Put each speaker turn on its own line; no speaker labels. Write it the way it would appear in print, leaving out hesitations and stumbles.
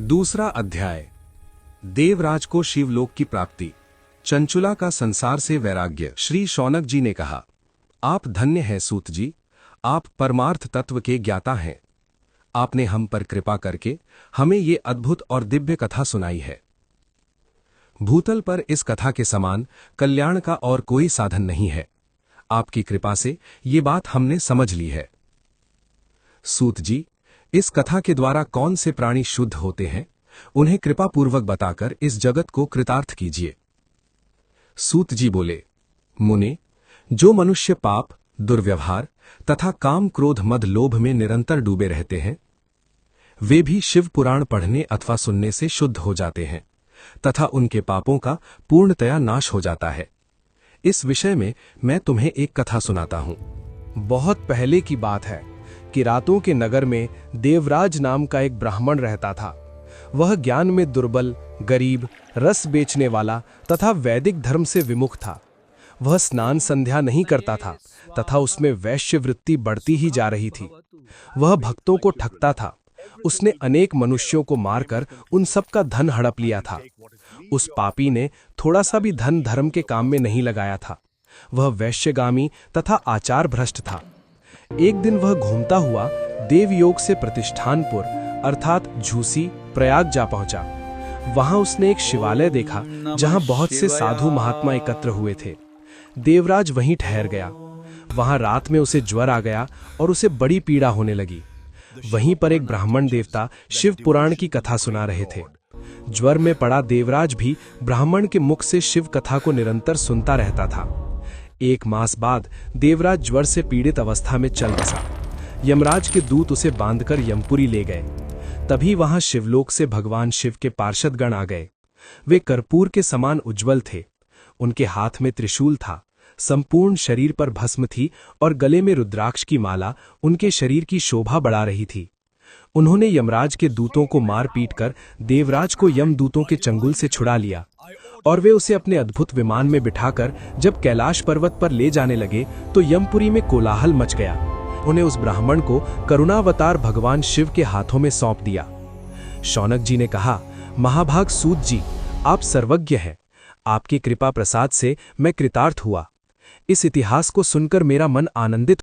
दूसरा अध्याय। देवराज को शिवलोक की प्राप्ति। चंचुला का संसार से वैराग्य। श्री शौनक जी ने कहा, आप धन्य हैं सूत जी, आप परमार्थ तत्व के ज्ञाता हैं। आपने हम पर कृपा करके हमें ये अद्भुत और दिव्य कथा सुनाई है। भूतल पर इस कथा के समान कल्याण का और कोई साधन नहीं है। आपकी कृपा से ये बात हमने समझ ली है। सूत जी, इस कथा के द्वारा कौन से प्राणी शुद्ध होते हैं, उन्हें कृपापूर्वक बताकर इस जगत को कृतार्थ कीजिए। सूत जी बोले, मुने, जो मनुष्य पाप, दुर्व्यवहार तथा काम, क्रोध, मद, लोभ में निरंतर डूबे रहते हैं, वे भी शिव पुराण पढ़ने अथवा सुनने से शुद्ध हो जाते हैं तथा उनके पापों का पूर्णतया नाश हो जाता है। इस विषय में मैं तुम्हें एक कथा सुनाता हूं।
बहुत पहले की बात है कि रातों के नगर में देवराज नाम का एक ब्राह्मण रहता था। वह ज्ञान में दुर्बल, गरीब, रस बेचने वाला तथा वैदिक धर्म से विमुख था। वह स्नान संध्या नहीं करता था तथा उसमें वैश्य वृत्ति बढ़ती ही जा रही थी। वह भक्तों को ठगता था। उसने अनेक मनुष्यों को मारकर उन सब का धन हड़प लिया था। उस पापी ने थोड़ा सा भी धन धर्म के काम में नहीं लगाया था। वह वैश्यगामी तथा आचार भ्रष्ट था। एक दिन वह घूमता हुआ देवयोग से प्रतिष्ठानपुर अर्थात झूसी प्रयाग जा पहुंचा। वहां उसने एक शिवालय देखा जहां बहुत से साधु महात्मा एकत्र हुए थे। देवराज वहीं ठहर गया। वहां रात में उसे ज्वर आ गया और उसे बड़ी पीड़ा होने लगी। वहीं पर एक ब्राह्मण देवता शिव पुराण की कथा सुना रहे थे। ज्वर में पड़ा देवराज भी ब्राह्मण के मुख से शिव कथा को निरंतर सुनता रहता था। एक मास बाद देवराज ज्वर से पीड़ित अवस्था में चल बसा। यमराज के दूत उसे बांधकर यमपुरी ले गए। तभी वहां शिवलोक से भगवान शिव के पार्षदगण आ गए। वे कर्पूर के समान उज्जवल थे। उनके हाथ में त्रिशूल था, संपूर्ण शरीर पर भस्म थी और गले में रुद्राक्ष की माला उनके शरीर की शोभा बढ़ा रही थी। उन्होंने यमराज के दूतों को मार पीट कर देवराज को यमदूतों के चंगुल से छुड़ा लिया और वे उसे अपने अद्भुत विमान में बिठाकर जब कैलाश पर्वत पर ले जाने लगे तो यमपुरी में कोलाहल मच गया। उन्हें उस ब्राह्मण को करुणावतार भगवान शिव के हाथों में सौंप दिया। शौनक जी ने कहा, महाभाग सूत जी, आप सर्वज्ञ हैं। आपकी कृपा प्रसाद से मैं कृतार्थ हुआ। इस इतिहास को सुनकर मेरा मन आनंदित